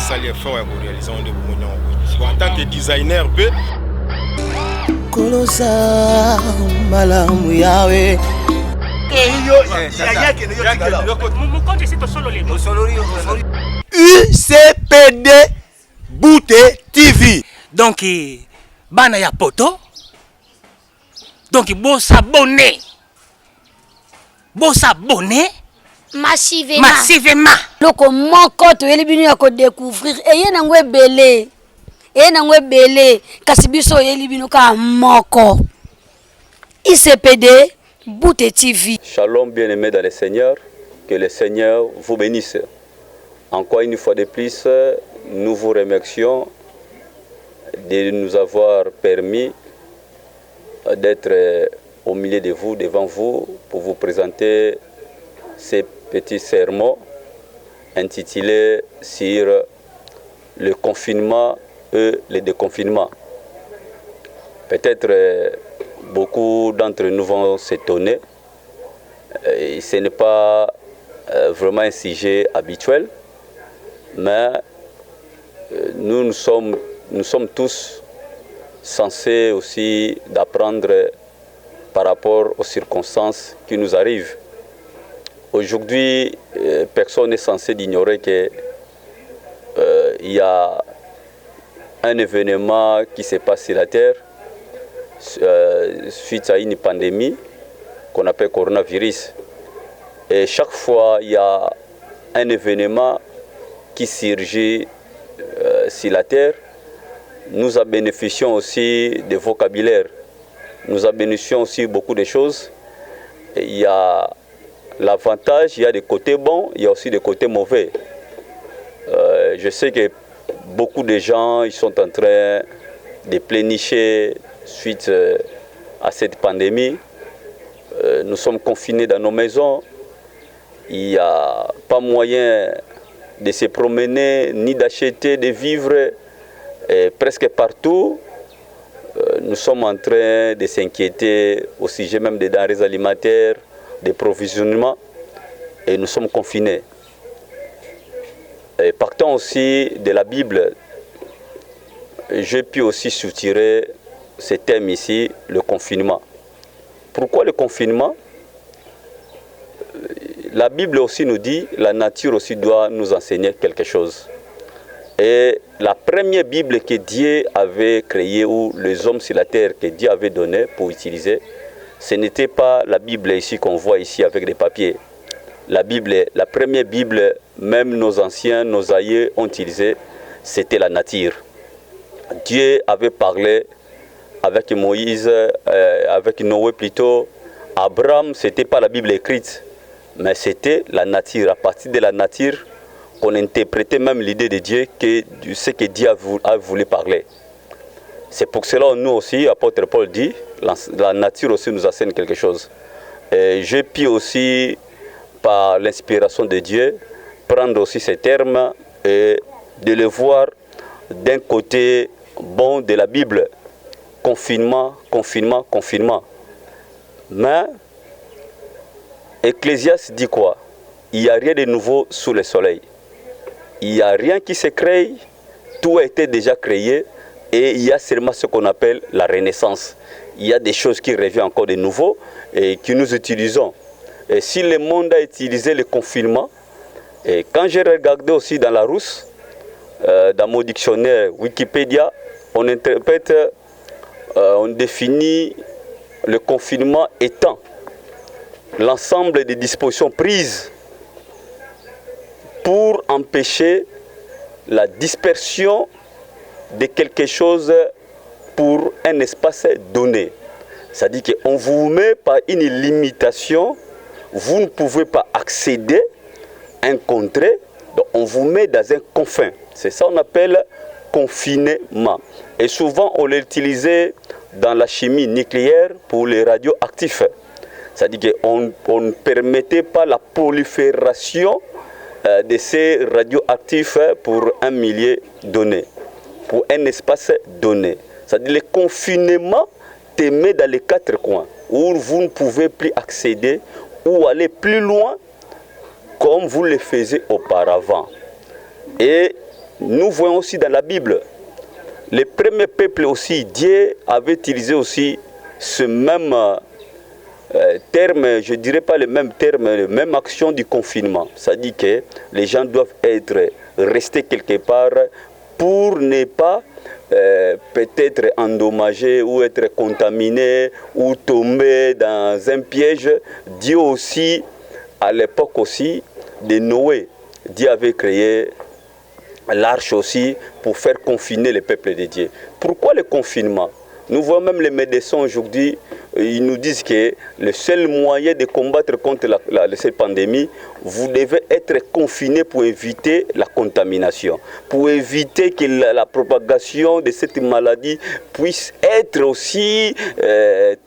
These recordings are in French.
basali effort pour réaliser un de en tant que designer B Kolosa malamu yawe UCPD Bouté TV. Donc bana ya poto. Donc bon s'abonner massivement. Loko moko to yeli binu ya ko découvrir eye na ngwe belé kasi biso yeli binu ka moko. ICPD Bouté TV. Shalom bien-aimés dans le Seigneur, que le Seigneur vous bénisse. Encore une fois de plus, nous vous remercions de nous avoir permis d'être au milieu de vous, devant vous, pour vous présenter ces petits sermons intitulés sur le confinement et le déconfinement. Peut-être beaucoup d'entre nous vont s'étonner. Ce n'est pas vraiment un sujet habituel, mais nous sommes tous censés aussi d'apprendre par rapport aux circonstances qui nous arrivent. Aujourd'hui, personne n'est censé d'ignorer qu'il y a un événement qui se passe sur la Terre suite à une pandémie qu'on appelle coronavirus. Et chaque fois, il y a un événement qui surgit sur la Terre. Nous en bénéficions aussi de vocabulaire. Nous en bénéficions aussi beaucoup de choses. Et il y a l'avantage, il y a des côtés bons, il y a aussi des côtés mauvais. Je sais que beaucoup de gens ils sont en train de plénicher suite à cette pandémie. Nous sommes confinés dans nos maisons. Il n'y a pas moyen de se promener ni d'acheter des vivres. Et presque partout, nous sommes en train de s'inquiéter au sujet même des denrées alimentaires, des provisionnements, et nous sommes confinés. Et partant aussi de la Bible, j'ai pu aussi soutirer ce thème ici, le confinement. Pourquoi le confinement? La Bible aussi nous dit, la nature aussi doit nous enseigner quelque chose. Et la première Bible que Dieu avait créée, ou les hommes sur la terre que Dieu avait donné pour utiliser, ce n'était pas la Bible ici qu'on voit ici avec des papiers. La Bible, la première Bible, même nos anciens, nos aïeux ont utilisé, c'était la nature. Dieu avait parlé avec Moïse, avec Noé plutôt. Abraham, ce n'était pas la Bible écrite, mais c'était la nature. À partir de la nature, qu'on interprétait même l'idée de Dieu, que ce que Dieu a voulu parler. C'est pour cela nous aussi, apôtre Paul dit, la nature aussi nous enseigne quelque chose. J'ai pu aussi, par l'inspiration de Dieu, prendre aussi ces termes et de les voir d'un côté bon de la Bible. Confinement, confinement, confinement. Mais, Ecclésiaste dit quoi? Il n'y a rien de nouveau sous le soleil. Il n'y a rien qui se crée, tout a été déjà créé et il y a seulement ce qu'on appelle la renaissance. Il y a des choses qui reviennent encore de nouveau et que nous utilisons. Et si le monde a utilisé le confinement, et quand j'ai regardé aussi dans la Rousse, dans mon dictionnaire Wikipédia, on interprète, on définit le confinement étant l'ensemble des dispositions prises pour empêcher la dispersion de quelque chose pour un espace donné. C'est-à-dire qu'on vous met par une limitation, vous ne pouvez pas accéder à un contrée, donc on vous met dans un confin. C'est ça qu'on appelle confinement. Et souvent on l'utilisait dans la chimie nucléaire pour les radioactifs. C'est-à-dire qu'on ne permettait pas la prolifération de ces radioactifs pour un milieu donné, pour un espace donné. C'est-à-dire le confinement te met dans les quatre coins où vous ne pouvez plus accéder ou aller plus loin comme vous le faisiez auparavant. Et nous voyons aussi dans la Bible, les premiers peuples aussi, Dieu avait utilisé aussi ce même terme, je ne dirais pas le même terme, la même action du confinement. Ça dit que les gens doivent rester quelque part pour ne pas peut-être endommagés ou être contaminés ou tomber dans un piège. Dieu aussi, à l'époque aussi de Noé, Dieu avait créé l'arche aussi pour faire confiner les peuples de Dieu. Pourquoi le confinement? Nous voyons même les médecins aujourd'hui, ils nous disent que le seul moyen de combattre contre cette pandémie, vous devez être confiné pour éviter la contamination, pour éviter que la propagation de cette maladie puisse être aussi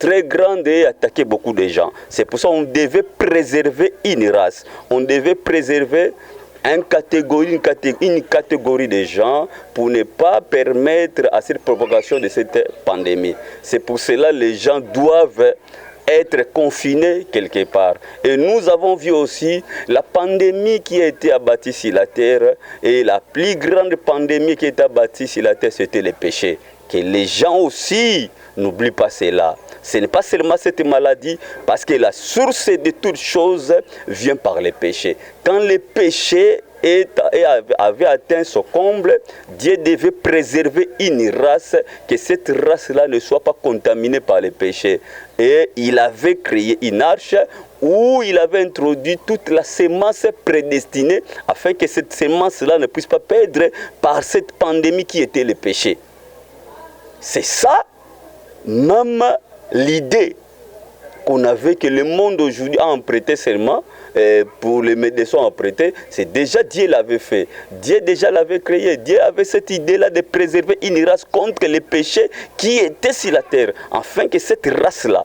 très grande et attaquer beaucoup de gens. C'est pour ça qu'on devait préserver une race, on devait préserver une catégorie de gens pour ne pas permettre à cette propagation de cette pandémie. C'est pour cela que les gens doivent être confinés quelque part. Et nous avons vu aussi la pandémie qui a été abattue sur la terre, et la plus grande pandémie qui a été abattue sur la terre, c'était le péché. Que les gens aussi n'oublient pas cela. Ce n'est pas seulement cette maladie, parce que la source de toutes choses vient par le péché. Quand le péché avait atteint son comble, Dieu devait préserver une race, que cette race-là ne soit pas contaminée par le péché. Et il avait créé une arche où il avait introduit toute la semence prédestinée, afin que cette semence-là ne puisse pas perdre par cette pandémie qui était le péché. C'est ça, même l'idée qu'on avait, que le monde aujourd'hui a emprunté seulement, pour les médecins empruntés, c'est déjà Dieu l'avait fait. Dieu déjà l'avait créé. Dieu avait cette idée-là de préserver une race contre les péchés qui étaient sur la terre, afin que cette race-là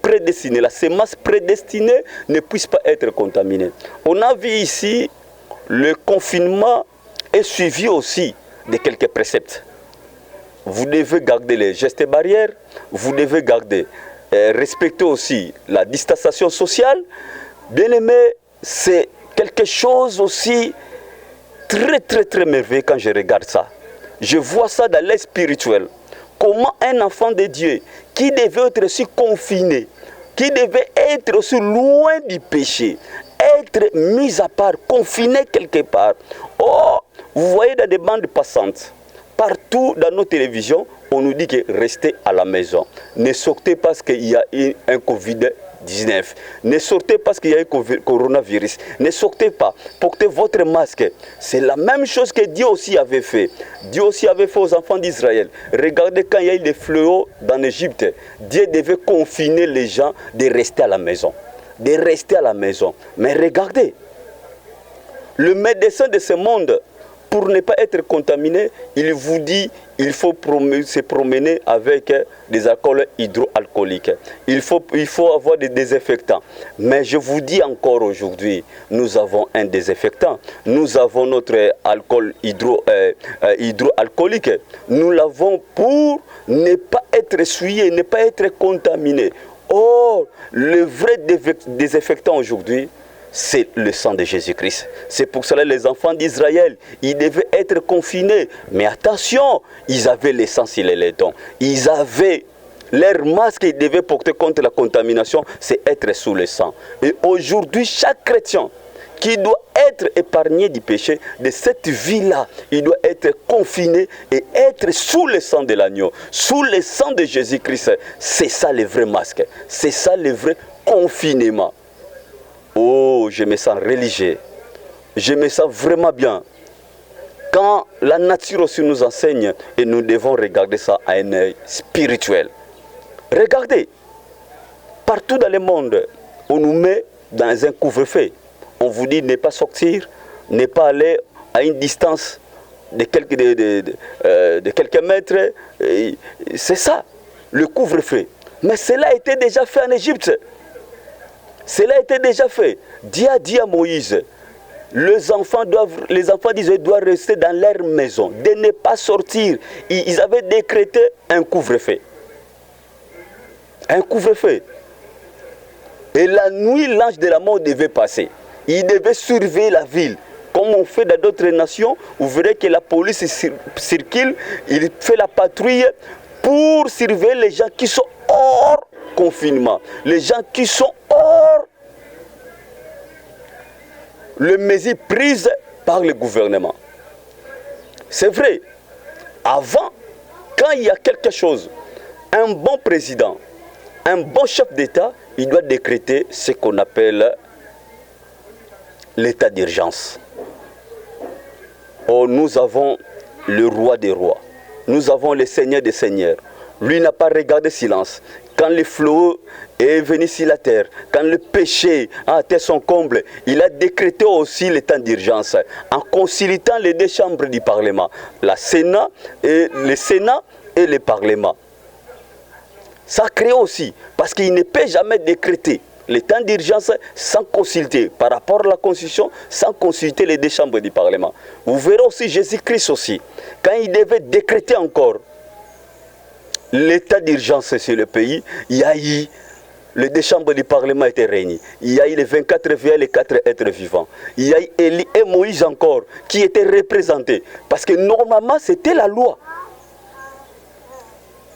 prédestinée, la semence prédestinée ne puisse pas être contaminée. On a vu ici, le confinement est suivi aussi de quelques préceptes. Vous devez garder les gestes barrières, vous devez garder, respecter aussi la distanciation sociale. Bien aimé, c'est quelque chose aussi très merveilleux quand je regarde ça. Je vois ça dans l'air spirituel. Comment un enfant de Dieu qui devait être aussi confiné, qui devait être aussi loin du péché, être mis à part, confiné quelque part. Oh, vous voyez dans des bandes passantes, partout dans nos télévisions, on nous dit que restez à la maison. Ne sortez pas parce qu'il y a un Covid-19. Ne sortez pas parce qu'il y a un coronavirus. Ne sortez pas. Portez votre masque. C'est la même chose que Dieu aussi avait fait. Dieu aussi avait fait aux enfants d'Israël. Regardez quand il y a eu des fléaux dans l'Égypte. Dieu devait confiner les gens de rester à la maison. De rester à la maison. Mais regardez, le médecin de ce monde, pour ne pas être contaminé, il vous dit il faut se promener avec des alcools hydroalcooliques. Il faut avoir des désinfectants. Mais je vous dis encore aujourd'hui, nous avons un désinfectant. Nous avons notre alcool hydroalcoolique. Nous l'avons pour ne pas être essuyé, ne pas être contaminé. Or, le vrai désinfectant aujourd'hui, c'est le sang de Jésus-Christ. C'est pour cela que les enfants d'Israël, ils devaient être confinés. Mais attention, ils avaient le sang sur les dents. Ils avaient leur masque qu'ils devaient porter contre la contamination, c'est être sous le sang. Et aujourd'hui, chaque chrétien qui doit être épargné du péché, de cette vie-là, il doit être confiné et être sous le sang de l'agneau, sous le sang de Jésus-Christ. C'est ça le vrai masque. C'est ça le vrai confinement. Oh, je me sens religieux. Je me sens vraiment bien. Quand la nature aussi nous enseigne, et nous devons regarder ça à un œil spirituel. Regardez, partout dans le monde, on nous met dans un couvre-feu. On vous dit ne pas sortir, ne pas aller à une distance de quelques mètres. C'est ça, le couvre-feu. Mais cela a été déjà fait en Égypte. Cela a été déjà fait. Dieu a dit à Moïse, les enfants d'Israël doivent rester dans leur maison, de ne pas sortir. Ils avaient décrété un couvre-feu. Un couvre-feu. Et la nuit, l'ange de la mort devait passer. Il devait surveiller la ville. comme on fait dans d'autres nations, vous verrez que la police circule, il fait la patrouille pour surveiller les gens qui sont hors confinement, les gens qui sont hors les mesures prises par le gouvernement. C'est vrai, avant, quand il y a quelque chose, un bon président, un bon chef d'État, il doit décréter ce qu'on appelle l'état d'urgence. Oh, nous avons le roi des rois, nous avons le seigneur des seigneurs. Lui n'a pas regardé silence. Quand le flot est venu sur la terre, quand le péché a atteint son comble, il a décrété aussi l'état d'urgence en consultant les deux chambres du Parlement, le Sénat et le Parlement. Ça crée aussi, parce qu'il ne peut jamais décréter l'état d'urgence sans consulter, par rapport à la Constitution, sans consulter les deux chambres du Parlement. Vous verrez aussi Jésus-Christ aussi, quand il devait décréter encore l'état d'urgence sur le pays, il y a eu, les deux chambres du Parlement étaient réunies. Il y a eu les 24 vieillards et les 4 êtres vivants. Il y a eu Élie et Moïse encore qui étaient représentés. Parce que normalement, c'était la loi.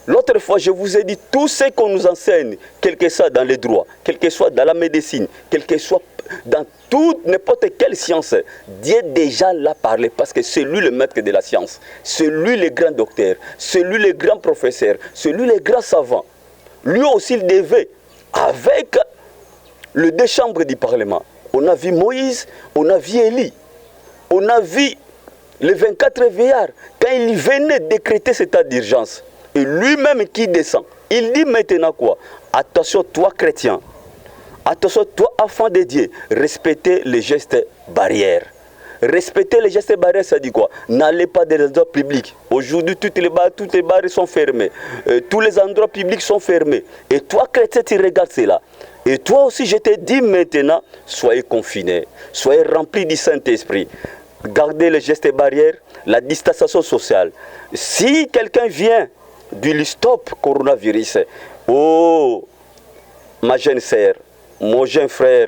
L'autre fois, je vous ai dit, tout ce qu'on nous enseigne, quel que soit dans les droits, quel que soit dans la médecine, quel que soit dans toute, n'importe quelle science, Dieu déjà l'a parlé, parce que c'est lui le maître de la science, c'est lui le grand docteur, c'est lui le grand professeur, c'est lui le grand savant. Lui aussi, il devait, avec les deux chambres du Parlement. On a vu Moïse, on a vu Élie, on a vu les 24 vieillards, quand il venait décréter cet état d'urgence. Et lui-même qui descend, il dit maintenant quoi? Attention, toi chrétien, attention, toi enfant de Dieu, respectez les gestes barrières. Respecter les gestes barrières, ça dit quoi? N'allez pas dans les endroits publics. Aujourd'hui, toutes les barres sont fermées. Tous les endroits publics sont fermés. Et toi, chrétien, tu regardes cela. Et toi aussi, je te dis maintenant, soyez confinés, soyez remplis du Saint-Esprit. Gardez les gestes barrières, la distanciation sociale. Si quelqu'un vient du stop coronavirus, oh, ma jeune sœur, mon jeune frère,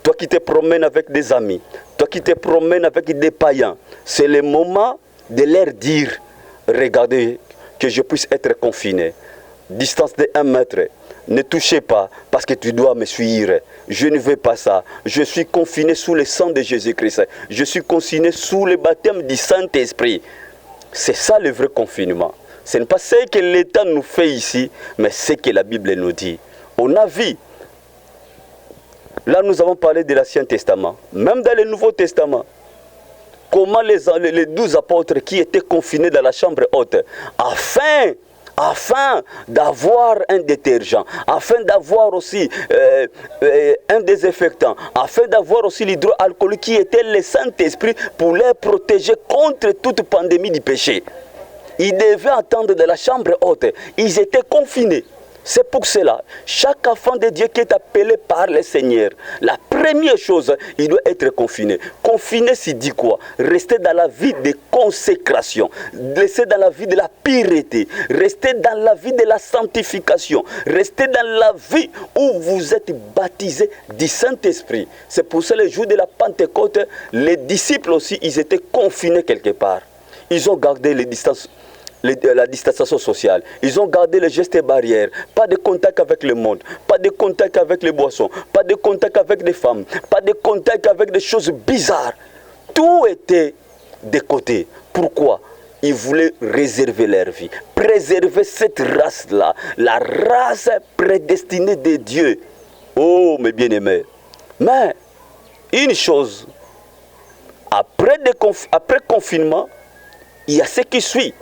toi qui te promènes avec des amis, toi qui te promènes avec des païens, c'est le moment de leur dire, regardez que je puisse être confiné, distance de 1 mètre, ne touchez pas parce que tu dois me suivre, je ne veux pas ça, je suis confiné sous le sang de Jésus-Christ, je suis confiné sous le baptême du Saint-Esprit. C'est ça le vrai confinement. Ce n'est pas ce que l'État nous fait ici, mais ce que la Bible nous dit. On a vu, là nous avons parlé de l'Ancien Testament, même dans le Nouveau Testament, comment les 12 apôtres qui étaient confinés dans la chambre haute, afin d'avoir un détergent, afin d'avoir aussi un désinfectant, afin d'avoir aussi l'hydroalcoolique qui était le Saint-Esprit pour les protéger contre toute pandémie du péché. Ils devaient attendre de la chambre haute. Ils étaient confinés. C'est pour cela, chaque enfant de Dieu qui est appelé par le Seigneur, la première chose, il doit être confiné. Confiné, c'est dit quoi? Rester dans la vie de consécration, rester dans la vie de la pureté, rester dans la vie de la sanctification, rester dans la vie où vous êtes baptisés du Saint-Esprit. C'est pour ça, le jour de la Pentecôte, les disciples aussi, ils étaient confinés quelque part. Ils ont gardé les distances. La distanciation sociale, ils ont gardé les gestes barrières, pas de contact avec le monde, pas de contact avec les boissons, pas de contact avec des femmes, pas de contact avec des choses bizarres. Tout était de côté. Pourquoi? Ils voulaient réserver leur vie, préserver cette race-là, la race prédestinée de Dieu. Oh, mes bien-aimés. Mais, une chose, après confinement, il y a ce qui suit.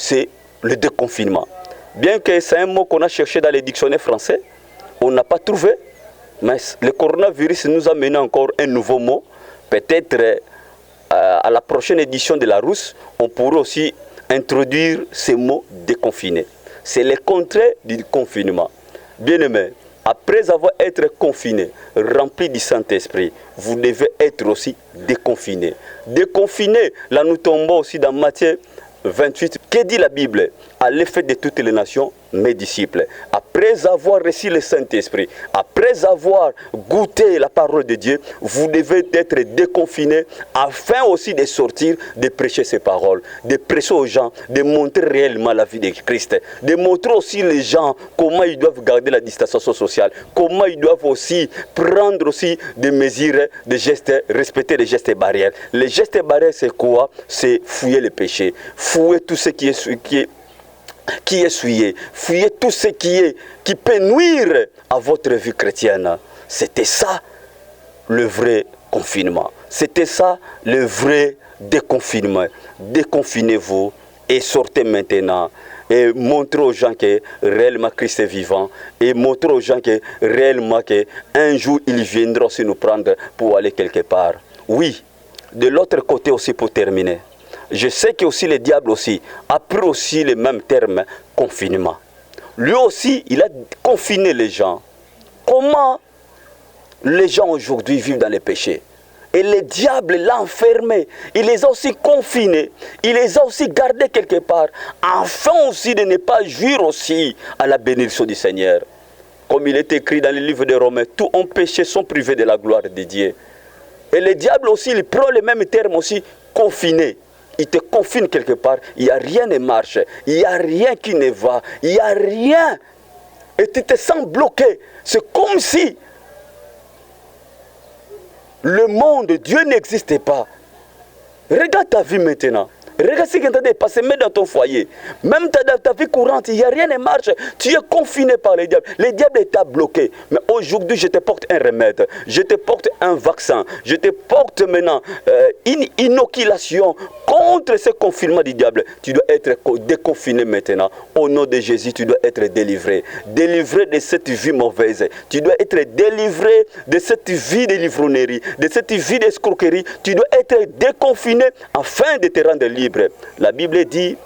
C'est le déconfinement. Bien que c'est un mot qu'on a cherché dans les dictionnaires français, on n'a pas trouvé. Mais le coronavirus nous a mené encore un nouveau mot. Peut-être à la prochaine édition de la Rousse, on pourrait aussi introduire ce mot déconfiné. C'est le contraire du confinement. Bien-aimés, après avoir été confiné, rempli du Saint-Esprit, vous devez être aussi déconfiné. Déconfiné, là nous tombons aussi dans Matthieu 28. Que dit la Bible? À l'effet de toutes les nations, mes disciples, après avoir reçu le Saint-Esprit, après avoir goûté la parole de Dieu, vous devez être déconfinés afin aussi de sortir, de prêcher ces paroles, de prêcher aux gens, de montrer réellement la vie de Christ, de montrer aussi les gens comment ils doivent garder la distanciation sociale, comment ils doivent aussi prendre aussi des mesures, des gestes, respecter les gestes barrières. Les gestes barrières, c'est quoi? C'est fouiller le péché, fouiller tout ce qui est souillé, fouiller tout ce qui peut nuire à votre vie chrétienne. C'était ça le vrai confinement. C'était ça le vrai déconfinement. Déconfinez-vous et sortez maintenant. Et montrez aux gens que réellement Christ est vivant. Et montrez aux gens que réellement un jour il viendra aussi nous prendre pour aller quelque part. Oui, de l'autre côté aussi pour terminer. Je sais que aussi le diable aussi a pris aussi le même terme, confinement. Lui aussi, il a confiné les gens. Comment les gens aujourd'hui vivent dans les péchés? Et le diable l'a enfermé. Il les a aussi confinés. Il les a aussi gardés quelque part. Afin aussi de ne pas jouir aussi à la bénédiction du Seigneur. Comme il est écrit dans le livre de Romains, tous ont péché, sont privés de la gloire de Dieu. Et le diable aussi, il prend le même terme aussi, confiné. Il te confine quelque part, il n'y a rien qui ne marche, il n'y a rien qui ne va, il n'y a rien. Et tu te sens bloqué. C'est comme si le monde, Dieu n'existait pas. Regarde ta vie maintenant. Regarde ce qui est en train de passer, mets dans ton foyer. Même ta vie courante, il n'y a rien qui marche. Tu es confiné par le diable. Le diable t'a bloqué. Mais aujourd'hui, je te porte un remède. Je te porte un vaccin. Je te porte maintenant une inoculation contre ce confinement du diable. Tu dois être déconfiné maintenant. Au nom de Jésus, tu dois être délivré. Délivré de cette vie mauvaise. Tu dois être délivré de cette vie de livronnerie, de cette vie d'escroquerie. Tu dois être déconfiné afin de te rendre libre. La Bible dit,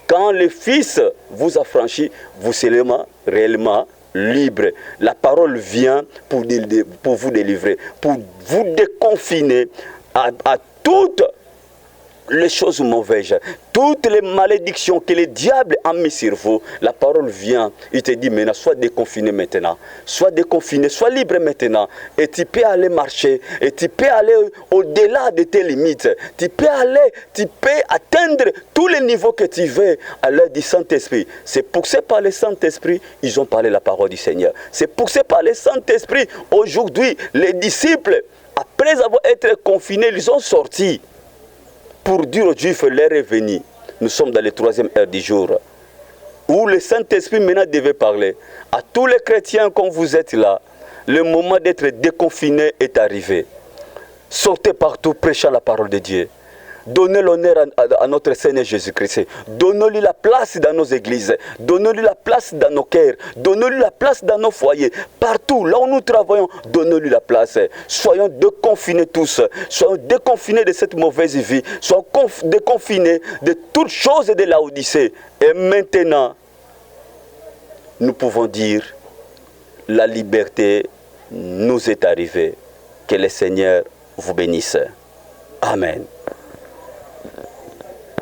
quand le Fils vous affranchit, vous serez réellement libre. La parole vient pour vous délivrer, pour vous déconfiner à toutes les choses mauvaises, toutes les malédictions que le diable a mis sur vous. La parole vient, il te dit maintenant, sois déconfiné maintenant, sois déconfiné, sois libre maintenant, et tu peux aller marcher, et tu peux aller au-delà de tes limites, tu peux atteindre tous les niveaux que tu veux à l'aide du Saint-Esprit. C'est poussé par le Saint-Esprit, ils ont parlé la parole du Seigneur. C'est poussé par le Saint-Esprit, aujourd'hui, les disciples, après avoir été confinés, ils ont sorti. Pour dire aux Juifs, l'heure est venue. Nous sommes dans la 3e heure du jour, où le Saint-Esprit maintenant devait parler. À tous les chrétiens comme vous êtes là, le moment d'être déconfiné est arrivé. Sortez partout prêchant la parole de Dieu. Donnez l'honneur à notre Seigneur Jésus-Christ. Donnez-lui la place dans nos églises. Donnez-lui la place dans nos cœurs. Donnez-lui la place dans nos foyers. Partout, là où nous travaillons, donnez-lui la place. Soyons déconfinés tous. Soyons déconfinés de cette mauvaise vie. Soyons déconfinés de toutes choses de la Odyssée. Et maintenant, nous pouvons dire, la liberté nous est arrivée. Que le Seigneur vous bénisse. Amen.